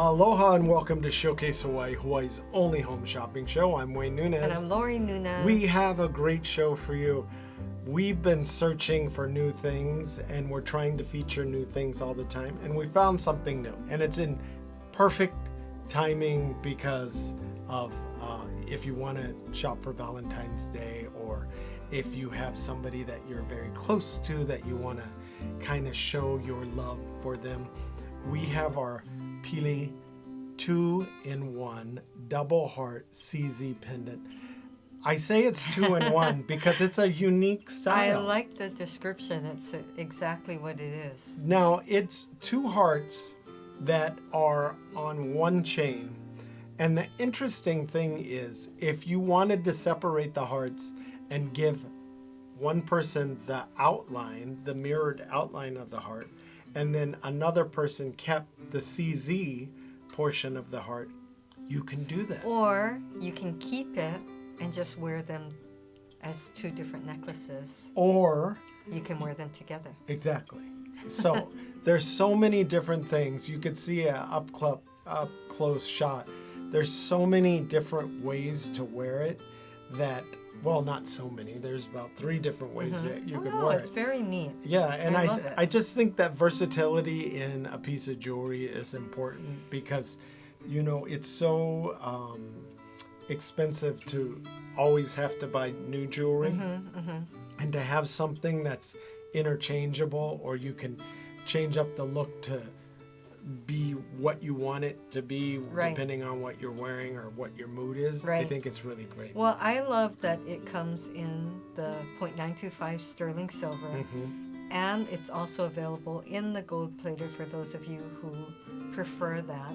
Aloha and welcome to Showcase Hawaii, Hawaii's only home shopping show. I'm Wayne Nunez. And I'm Lori Nunez. We have a great show for you. We've been searching for new things and we're trying to feature new things all the time. And we found something new. And it's in perfect timing because of if you want to shop for Valentine's Day, or if you have somebody that you're very close to that you want to kind of show your love for them. We have our Pili 2-in-1 double heart CZ pendant. I say it's 2-in-1 because it's a unique style. I like the description. It's exactly what it is. Now, it's two hearts that are on one chain. And the interesting thing is, if you wanted to separate the hearts and give one person the outline, the mirrored outline of the heart, and then another person kept the CZ portion of the heart, you can do that. Or you can keep it and just wear them as two different necklaces. Or you can wear them together. Exactly. So there's so many different things. You could see a up close shot. There's so many different ways to wear it that, well, not so many. There's about 3 different ways that you could wear it. It's very neat. Yeah, and I love it. I just think that versatility in a piece of jewelry is important because, you know, it's so expensive to always have to buy new jewelry. And to have something that's interchangeable, or you can change up the look to be what you want it to be, depending on what you're wearing or what your mood is. I think it's really great. Well, I love that it comes in the 0.925 sterling silver, and it's also available in the gold plated for those of you who prefer that.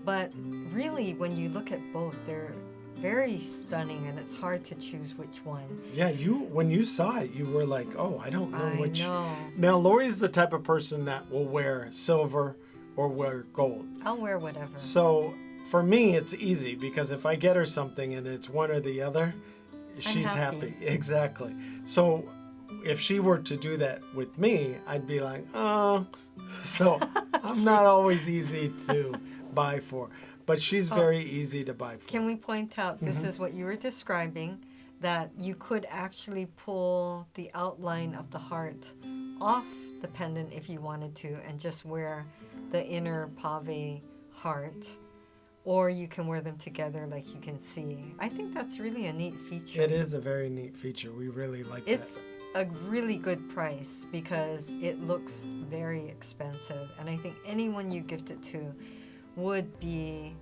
But really, when you look at both, they're very stunning, and it's hard to choose which one. Yeah, when you saw it, you were like, oh, I don't know which. I know. Now, Lori's the type of person that will wear silver or wear gold. I'll wear whatever. So for me, it's easy because if I get her something and it's one or the other, she's happy. Exactly. So if she were to do that with me, I'd be like, oh. So I'm not always easy to buy for. But she's very easy to buy for. Can we point out, this is what you were describing, that you could actually pull the outline of the heart off the pendant if you wanted to and just wear the inner pave heart, or you can wear them together like you can see. I think that's really a neat feature. It is a very neat feature. We really like that. It's a really good price because it looks very expensive, and I think anyone you gift it to would be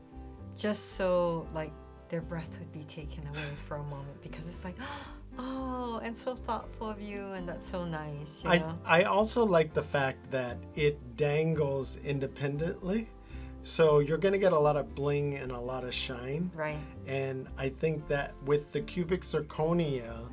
just so, like, their breath would be taken away for a moment because it's like, oh, and so thoughtful of you, and that's so nice. You know? I also like the fact that it dangles independently. So you're going to get a lot of bling and a lot of shine. Right. And I think that with the cubic zirconia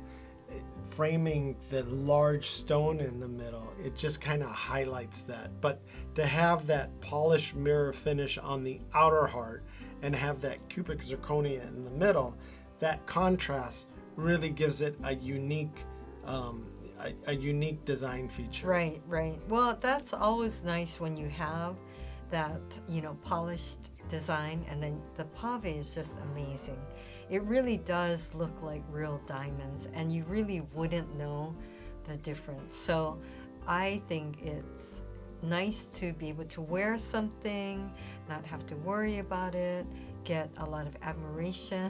framing the large stone in the middle, it just kind of highlights that. But to have that polished mirror finish on the outer heart and have that cubic zirconia in the middle, that contrast really gives it a unique design feature. Right. Well, that's always nice when you have that, polished design, and then the pave is just amazing. It really does look like real diamonds, and you really wouldn't know the difference. So I think it's nice to be able to wear something, not have to worry about it, get a lot of admiration,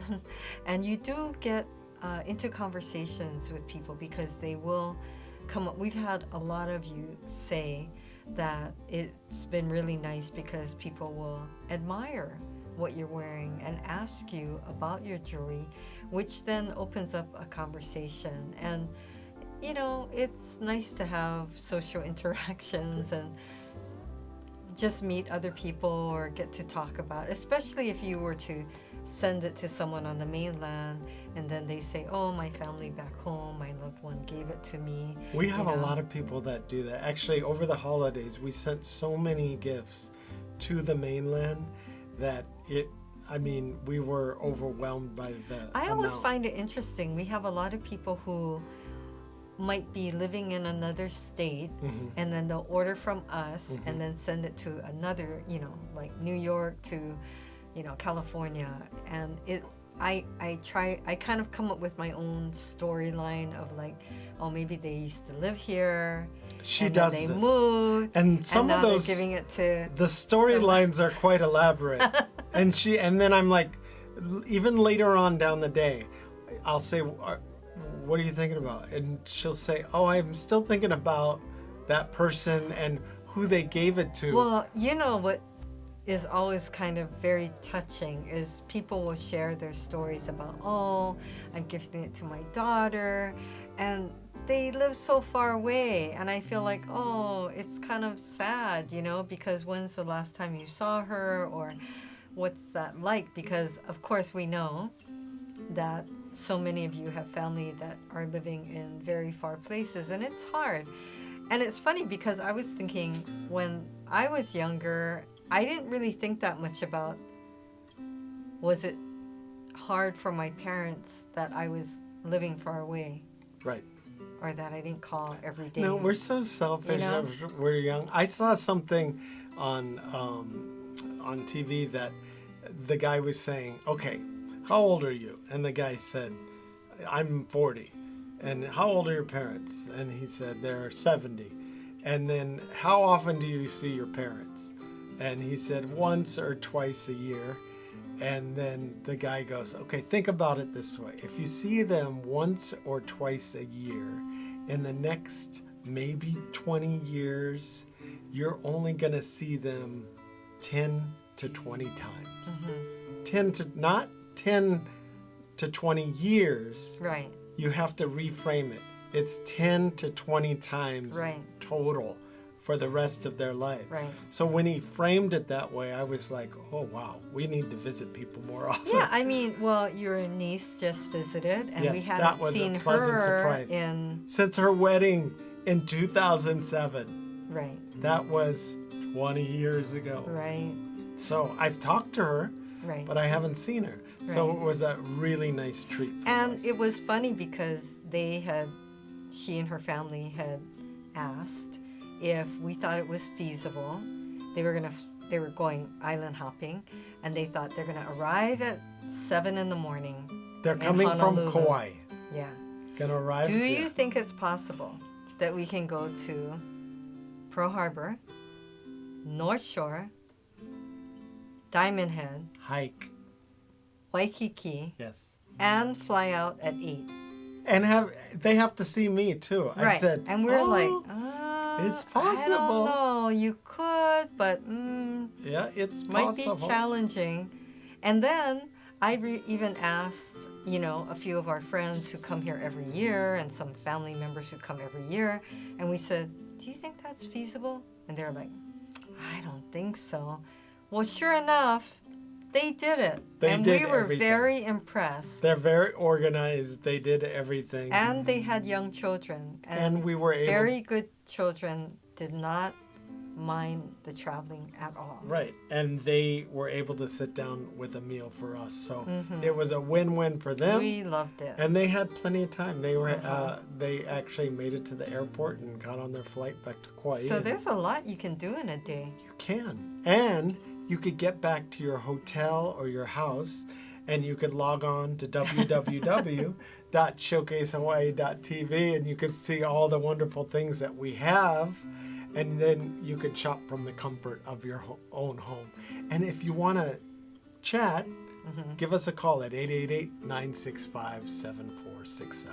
and you do get into conversations with people because they will come up. We've had a lot of you say that it's been really nice because people will admire what you're wearing and ask you about your jewelry, which then opens up a conversation. And it's nice to have social interactions and just meet other people or get to talk about, especially if you were to send it to someone on the mainland and then they say, oh, my family back home, my loved one gave it to me. We have a lot of people that do that. Actually, over the holidays, we sent so many gifts to the mainland that we were overwhelmed by the I always amount. find it interesting. We have a lot of people who might be living in another state, and then they'll order from us and then send it to another, like New York to, California. And I kind of come up with my own storyline of like, oh, maybe they used to live here. She and does then they this. moved, And some and of now those, they're giving it to the storylines are quite elaborate. and then I'm like, even later on down the day, I'll say, what are you thinking about? And she'll say, oh, I'm still thinking about that person and who they gave it to. Well, what is always kind of very touching is people will share their stories about, oh, I'm gifting it to my daughter, and they live so far away. And I feel like, oh, it's kind of sad, because when's the last time you saw her, or what's that like? Because of course we know that so many of you have family that are living in very far places, and it's hard. And it's funny because I was thinking when I was younger, I didn't really think that much about, was it hard for my parents that I was living far away? Right. Or that I didn't call every day. No, we're so selfish. We're young. I saw something on TV that the guy was saying, okay, how old are you? And the guy said, I'm 40. And how old are your parents? And he said, they're 70. And then how often do you see your parents? And he said, once or twice a year. And then the guy goes, okay, think about it this way. If you see them once or twice a year, in the next maybe 20 years, you're only going to see them 10 to 20 times. Not 10 to 20 years. Right. You have to reframe it. It's 10 to 20 times total for the rest of their life. Right. So when he framed it that way, I was like, oh, wow, we need to visit people more often. Yeah, I mean, well, your niece just visited, and we hadn't seen her in... Since her wedding in 2007. Right. That was 20 years ago. Right. So I've talked to her, but I haven't seen her. Right. So it was a really nice treat for us. And it was funny because she and her family had asked if we thought it was feasible. They were going island hopping, and they thought they're gonna arrive at 7 a.m. They're coming from Kauai. Yeah. Gonna arrive. Do you think it's possible that we can go to Pearl Harbor, North Shore, Diamond Head, hike, Waikiki, yes, and fly out at 8? And they have to see me too. Right. I said, and we're like, it's possible. I don't know. You could, but yeah, it's might possible. be challenging. And then I even asked, a few of our friends who come here every year, and some family members who come every year, and we said, do you think that's feasible? And they're like, I don't think so. Well, sure enough, they did it. We were very impressed. They're very organized. They did everything. And they had young children. And we were able... Very good children did not mind the traveling at all. Right. And they were able to sit down with a meal for us. So it was a win-win for them. We loved it. And they had plenty of time. They were they actually made it to the airport and got on their flight back to Kauai. So there's a lot you can do in a day. You can. And you could get back to your hotel or your house, and you could log on to www.showcasehawaii.tv, and you could see all the wonderful things that we have, and then you could shop from the comfort of your own home. And if you want to chat, give us a call at 888-965-7467.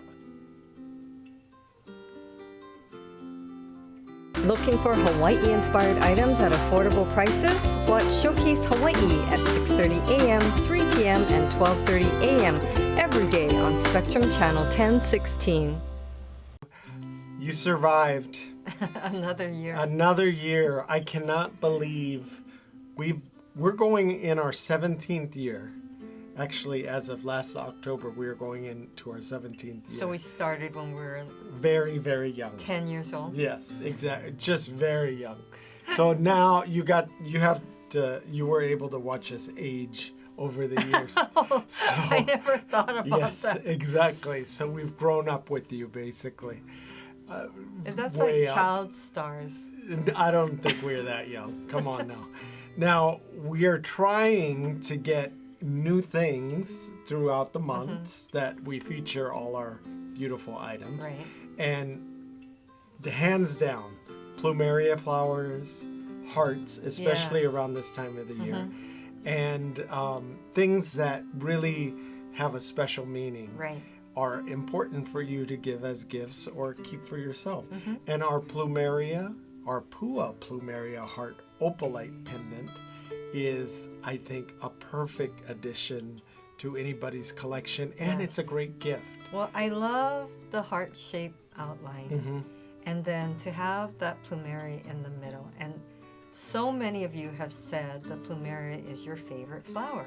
Looking for Hawaii-inspired items at affordable prices? Watch Showcase Hawaii at 6:30 a.m., 3 p.m., and 12:30 a.m. every day on Spectrum Channel 1016. You survived. Another year. Another year. I cannot believe we're going in our 17th year. Actually, as of last October, we are going into our 17th year. So we started when we were very, very young. 10 years old. Yes, exactly. Just very young. So now you were able to watch us age over the years. I never thought about that. Yes, exactly. So we've grown up with you, basically. That's way like up. child stars. I don't think we're that young. Come on now. Now, we are trying to get new things throughout the months that we feature all our beautiful items. Right. And the hands down, plumeria flowers, hearts, especially Yes. around this time of the year, and things that really have a special meaning. Right. Are important for you to give as gifts or keep for yourself. And our plumeria, our Pua plumeria heart opalite pendant is, I think, a perfect addition to anybody's collection, and it's a Yes. great gift. Well, I love the heart-shaped outline. And then to have that plumeria in the middle. And so many of you have said the plumeria is your favorite flower.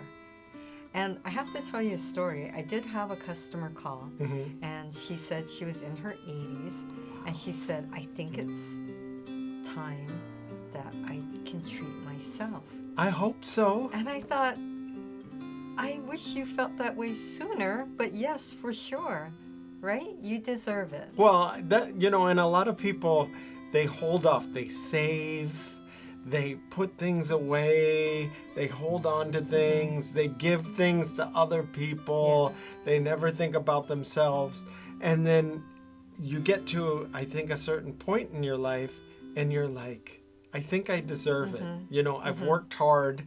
And I have to tell you a story. I did have a customer call, and she said she was in her 80s, and she said, I think it's time that I can treat myself. I hope so. And I thought, I wish you felt that way sooner, but yes, for sure, right? You deserve it. Well, that, and a lot of people, they hold off, they save, they put things away, they hold on to things, they give things to other people, they never think about themselves. And then you get to, I think, a certain point in your life, and you're like, I think I deserve it. I've worked hard.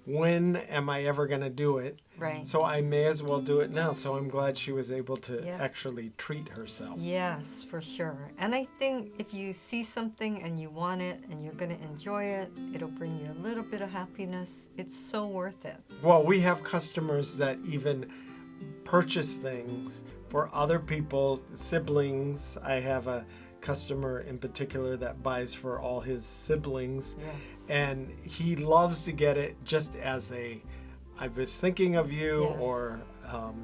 When am I ever going to do it? Right. So I may as well do it now. So I'm glad she was able to Yeah. actually treat herself. Yes, for sure. And I think if you see something and you want it and you're going to enjoy it, it'll bring you a little bit of happiness. It's so worth it. Well, we have customers that even purchase things for other people, siblings. I have a customer in particular that buys for all his siblings. Yes. And he loves to get it just as I was thinking of you, Yes. or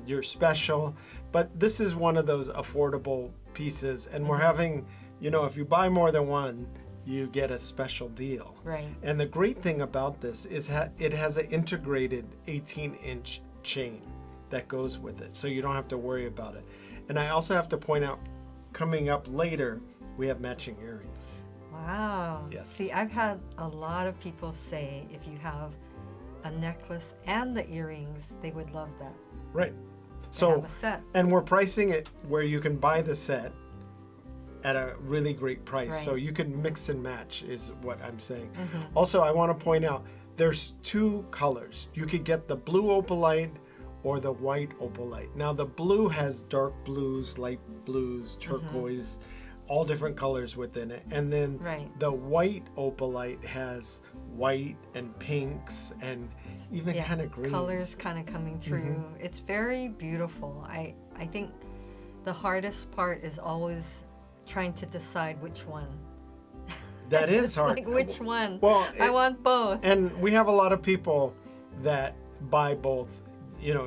you're special. But this is one of those affordable pieces. And we're having, if you buy more than one, you get a special deal. Right. And the great thing about this is it has an integrated 18-inch chain that goes with it. So you don't have to worry about it. And I also have to point out, coming up later, we have matching earrings. Wow. Yes. See, I've had a lot of people say if you have a necklace and the earrings, they would love that. Right. To So, have a set. and we're pricing it where you can buy the set at a really great price. Right. So you can mix and match is what I'm saying. Also, I want to point out there's two colors. You could get the blue opalite or the white opalite. Now the blue has dark blues, light blues, turquoise, all different colors within it. And then Right. the white opalite has white and pinks and even kind of green colors kind of coming through. It's very beautiful. I think the hardest part is always trying to decide which one. That is It's hard. like, which one? Well, I want both. And we have a lot of people that buy both,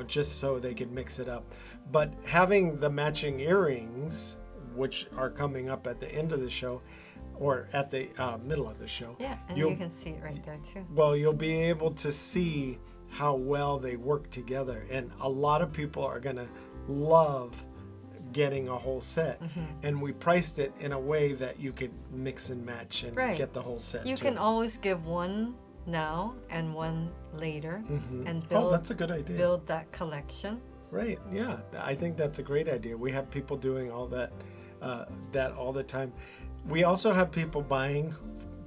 just so they can mix it up. But having the matching earrings, which are coming up at the end of the show, or at the middle of the show. Yeah, and you'll- you can see it right there too. Well, you'll be able to see how well they work together. And a lot of people are going to love getting a whole set. And we priced it in a way that you could mix and match and Right. get the whole set. You too. can always give one now and one later and build, that's a good idea. build that collection. Right. Yeah. I think that's a great idea. We have people doing all that all the time. We also have people buying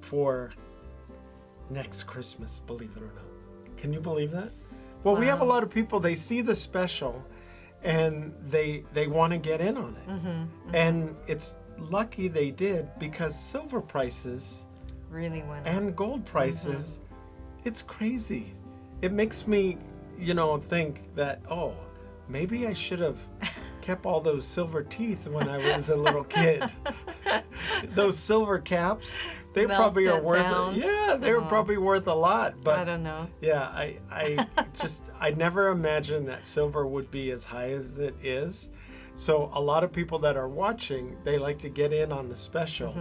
for next Christmas, believe it or not. Can you believe that? Well, we have a lot of people, they see the special and they want to get in on it. And it's lucky they did, because silver prices Really went up. and gold prices, it's crazy. It makes me, think that, maybe I should have kept all those silver teeth when I was a little kid. Those silver caps, they probably are Melted worth down. it. Yeah, they were probably worth a lot. I But don't know. yeah, I never imagined that silver would be as high as it is. So a lot of people that are watching, they like to get in on the special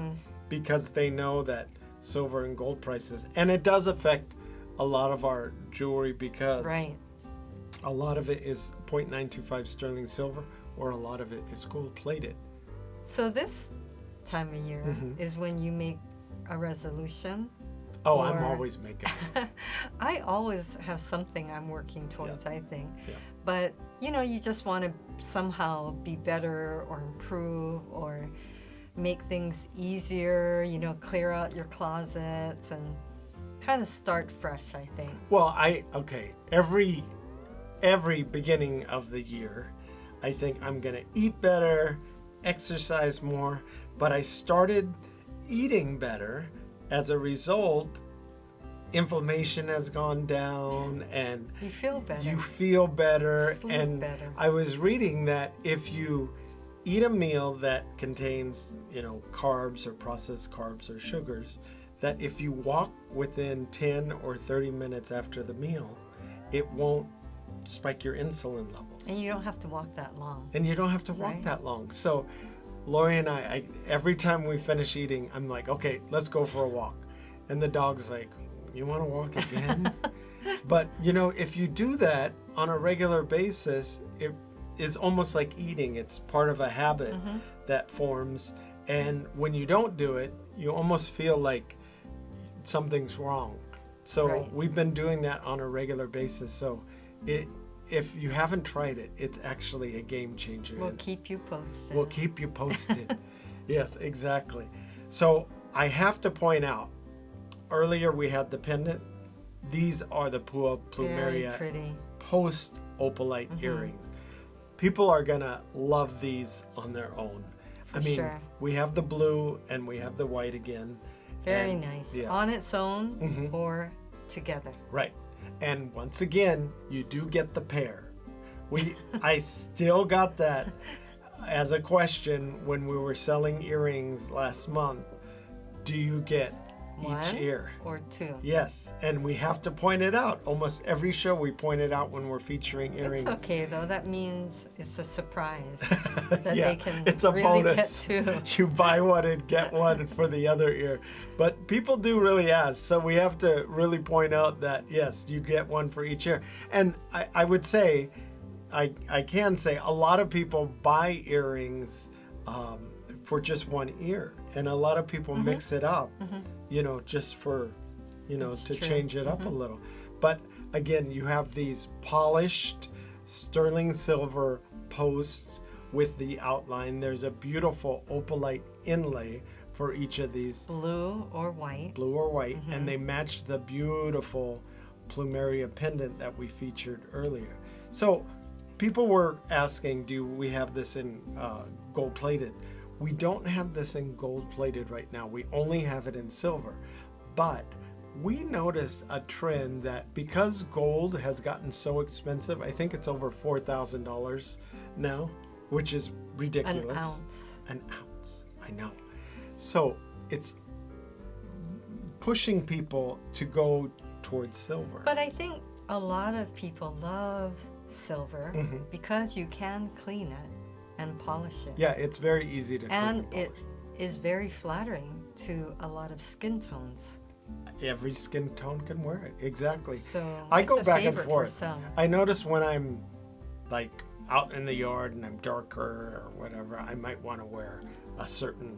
because they know that silver and gold prices, and it does affect a lot of our jewelry, because Right. a lot of it is 0.925 sterling silver, or a lot of it is gold plated. So this time of year is when you make a resolution. Oh, I'm or- always making it. I always have something I'm working towards, I think. Yeah. But, you just want to somehow be better or improve or make things easier, clear out your closets and kind of start fresh, I think. Well, every beginning of the year, I think I'm going to eat better, exercise more, but I started eating better. As a result, inflammation has gone down and You feel better. you feel better. Sleep And better. I was reading that if you eat a meal that contains, carbs or processed carbs or sugars, that if you walk within 10 or 30 minutes after the meal, it won't spike your insulin levels. And you don't have to walk that long. And you don't have to walk Right. that long. So Lori and I, every time we finish eating, I'm like, okay, let's go for a walk. And the dog's like, you want to walk again? But, if you do that on a regular basis, it is almost like eating. It's part of a habit that forms. And when you don't do it, you almost feel like something's wrong. So Right. we've been doing that on a regular basis. So if you haven't tried it, it's actually a game changer. We'll keep you posted. We'll keep you posted. Yes, exactly. So I have to point out, earlier we had the pendant. These are the Very Plumeria pretty. post opalite earrings. People are gonna love these on their own. For sure. we have the blue and we have the white again. Very And- nice. yeah. On its own or together. Right. And once again, you do get the pair. I still got that as a question when we were selling earrings last month. Do you get each One ear? or two. Yes. And we have to point it out. Almost every show we point it out when we're featuring earrings. It's okay though. That means it's a surprise that Yeah, they can it's a really bonus. get two. You buy one and get one for the other ear. But people do really ask, so we have to really point out that yes, you get one for each ear. And I would say, I can say a lot of people buy earrings for just one ear, and a lot of people mix it up, just for, That's to true. change it up a little. But again, you have these polished sterling silver posts with the outline. There's a beautiful opalite inlay for each of these, Blue or white. blue or white, and they match the beautiful Plumeria pendant that we featured earlier. So people were asking, do we have this in gold plated? We don't have this in gold plated right now. We only have it in silver. But we noticed a trend that because gold has gotten so expensive, I think it's over $4,000 now, which is ridiculous. An ounce. An ounce, I know. So it's pushing people to go towards silver. But I think a lot of people love silver because you can clean it and polish it. Yeah, it's very easy to clean And and it polish. is very flattering to a lot of skin tones. Every skin tone can wear it. Exactly. So I it's go a back and favorite for forth. some. I notice when I'm like out in the yard and I'm darker or whatever, I might want to wear a certain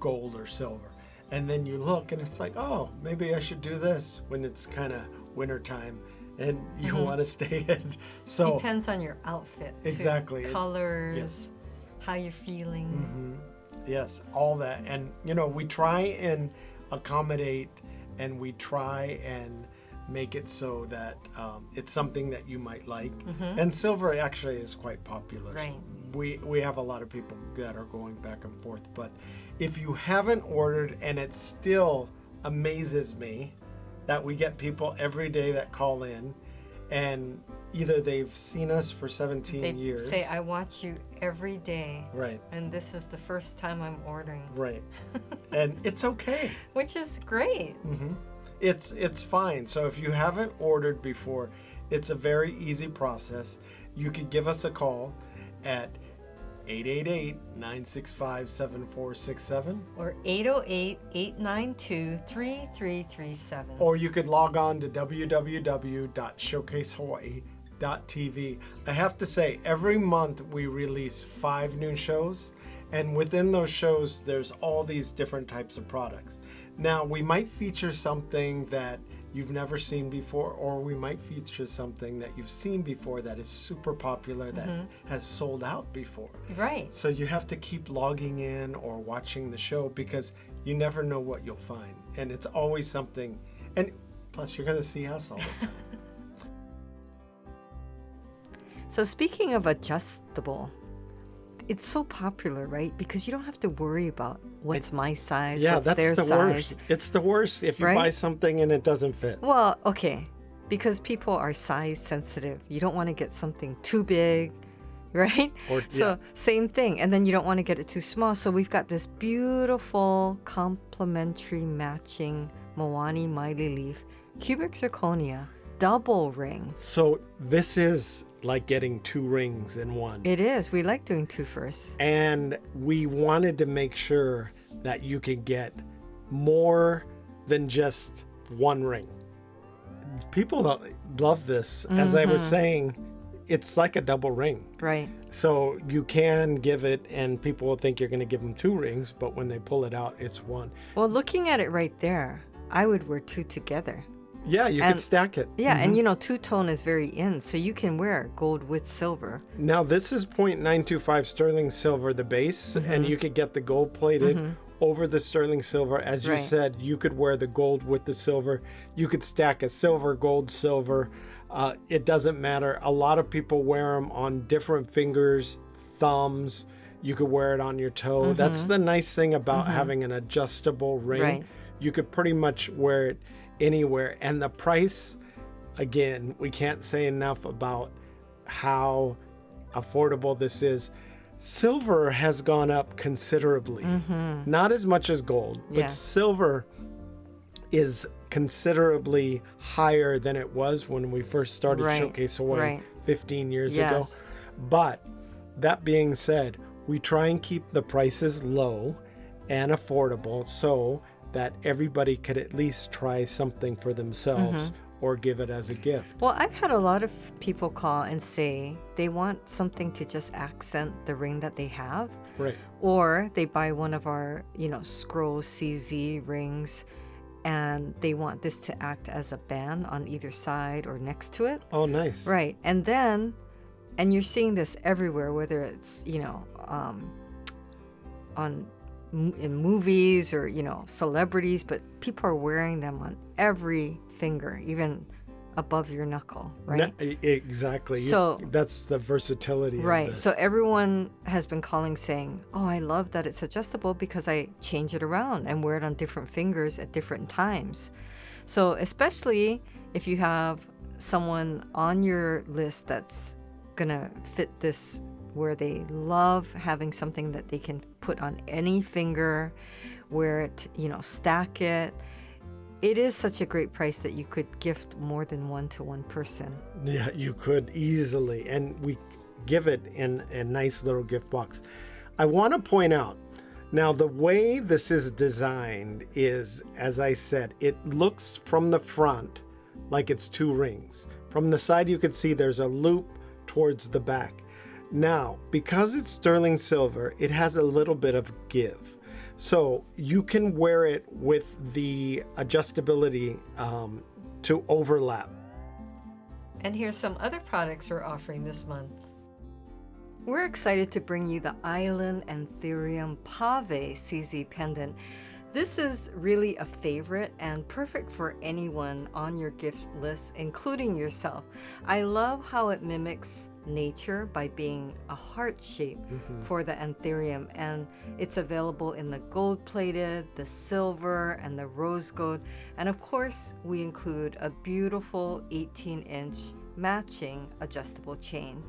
gold or silver. And then you look and it's like, oh, maybe I should do this when it's kind of wintertime and you want to stay in. So Depends on your outfit. Too. Exactly. Colors, Yes. how you're feeling. yes, all that. And, we try and accommodate and we try and make it so that it's something that you might like. And silver actually is quite popular. Right. We have a lot of people that are going back and forth. But if you haven't ordered, and it still amazes me that we get people every day that call in and either they've seen us for 17 They years. say, I watch you every day. Right, And this is the first time I'm ordering. right. And it's okay. Which is great. It's fine. So if you haven't ordered before, it's a very easy process. You could give us a call at 888-965-7467. Or 808-892-3337. Or you could log on to www.showcasehawaii.tv. I have to say, every month we release 5 new shows, And within those shows, there's all these different types of products. Now, we might feature something that you've never seen before, or we might feature something that you've seen before that is super popular, that has sold out before. Right. So you have to keep logging in or watching the show, because you never know what you'll find. And it's always something, and plus you're going to see us all the time. So speaking of adjustable, it's so popular, right? Because you don't have to worry about what's my size, Yeah, what's that's their the size. worst. It's the worst if you Right? buy something and it doesn't fit. Well, okay, because people are size sensitive. You don't want to get something too big, right? So same thing. And then you don't want to get it too small. So we've got this beautiful complementary matching Moani Maili leaf cubic zirconia double ring. So this is like getting 2 rings in one. It is. We like doing 2 first. And we wanted to make sure that you could get more than just 1 ring. People love this. As I was saying, it's like a double ring. Right. So you can give it, and people will think you're going to give them 2 rings, but when they pull it out, it's 1. Well, looking at it right there, I would wear 2 together. Yeah, you could stack it. Yeah, and two-tone is very in, so you can wear gold with silver. Now, this is 0.925 sterling silver, the base, and you could get the gold plated over the sterling silver. As you said, you could wear the gold with the silver. You could stack a silver, gold, silver. It doesn't matter. A lot of people wear them on different fingers, thumbs. You could wear it on your toe. That's the nice thing about having an adjustable ring. Right. You could pretty much wear it anywhere. And the price, again, we can't say enough about how affordable this is. Silver has gone up considerably. Not as much as gold, but silver is considerably higher than it was when we first started Showcase Hawaii 15 years ago. But that being said, we try and keep the prices low and affordable so that everybody could at least try something for themselves or give it as a gift. Well, I've had a lot of people call and say they want something to just accent the ring that they have. Right. Or they buy one of our, scroll CZ rings, and they want this to act as a band on either side or next to it. Oh, nice. Right. And you're seeing this everywhere, whether it's, in movies or celebrities, but people are wearing them on every finger, even above your knuckle, right? Exactly. So that's the versatility of this. So everyone has been calling saying, oh, I love that it's adjustable because I change it around and wear it on different fingers at different times. So especially if you have someone on your list that's gonna fit this, where they love having something that they can put on any finger, wear it, stack it. It is such a great price that you could gift more than one to one person. Yeah, you could easily. And we give it in a nice little gift box. I want to point out, now the way this is designed is, as I said, it looks from the front like it's 2 rings. From the side, you can see there's a loop towards the back. Now, because it's sterling silver, it has a little bit of give. So you can wear it with the adjustability to overlap. And here's some other products we're offering this month. We're excited to bring you the Island Anthurium Pave CZ pendant. This is really a favorite and perfect for anyone on your gift list, including yourself. I love how it mimics nature by being a heart shape for the anthurium, and it's available in the gold plated, the silver, and the rose gold. And of course, we include a beautiful 18-inch matching adjustable chain.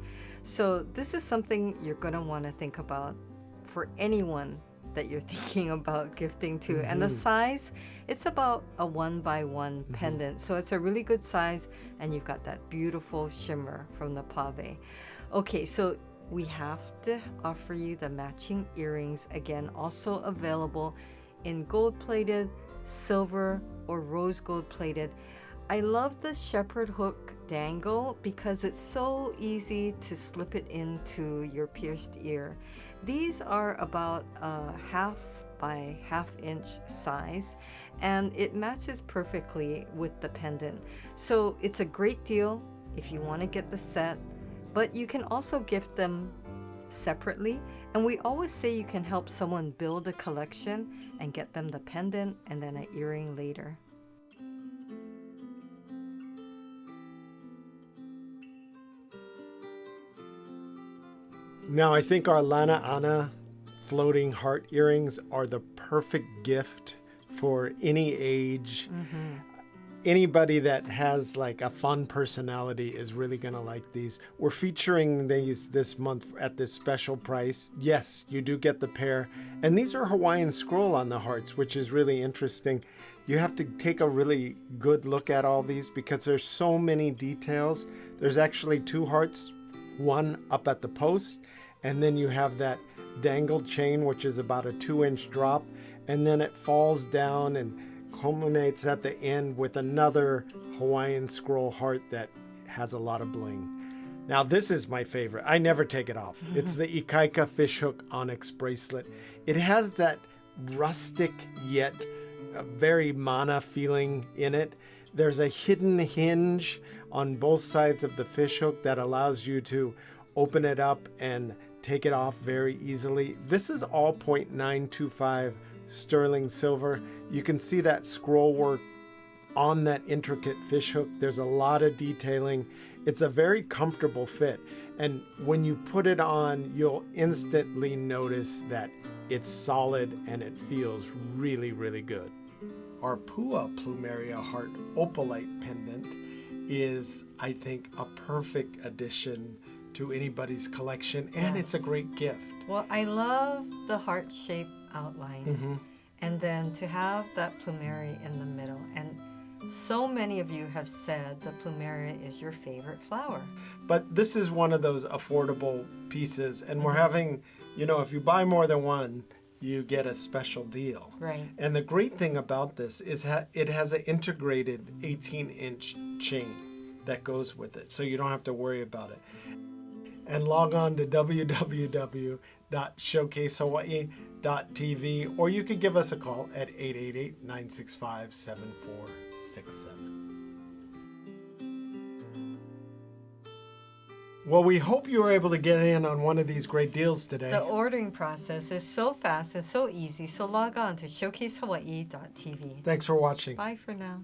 So this is something you're going to want to think about for anyone that you're thinking about gifting to. And the size, it's about a 1x1 pendant. So it's a really good size, and you've got that beautiful shimmer from the pave. Okay, so we have to offer you the matching earrings, again, also available in gold plated, silver, or rose gold plated. I love the shepherd hook dangle because it's so easy to slip it into your pierced ear. These are about half by half-inch size, and it matches perfectly with the pendant. So it's a great deal if you want to get the set, but you can also gift them separately. And we always say you can help someone build a collection and get them the pendant and then an earring later. Now, I think our Lana Ana floating heart earrings are the perfect gift for any age. Anybody that has like a fun personality is really going to like these. We're featuring these this month at this special price. Yes, you do get the pair. And these are Hawaiian scroll on the hearts, which is really interesting. You have to take a really good look at all these because there's so many details. There's actually 2 hearts, one up at the post, and then you have that dangled chain, which is about a 2-inch drop, and then it falls down and culminates at the end with another Hawaiian scroll heart that has a lot of bling. Now, this is my favorite. I never take it off. It's the Ikaika fishhook onyx bracelet. It has that rustic yet very mana feeling in it. There's a hidden hinge on both sides of the fishhook that allows you to open it up and take it off very easily. This is all 0.925 sterling silver. You can see that scroll work on that intricate fishhook. There's a lot of detailing. It's a very comfortable fit. And when you put it on, you'll instantly notice that it's solid and it feels really, really good. Our Pua Plumeria Heart Opalite pendant is, I think, a perfect addition to anybody's collection, and it's a great gift. Well, I love the heart-shaped outline, and then to have that plumeria in the middle. And so many of you have said the plumeria is your favorite flower. But this is one of those affordable pieces, and we're having, if you buy more than one, you get a special deal. Right. And the great thing about this is it has an integrated 18-inch chain that goes with it, so you don't have to worry about it. And log on to www.showcasehawaii.tv, or you could give us a call at 888-965-7467. Well, we hope you were able to get in on one of these great deals today. The ordering process is so fast and so easy, so log on to showcasehawaii.tv. Thanks for watching. Bye for now.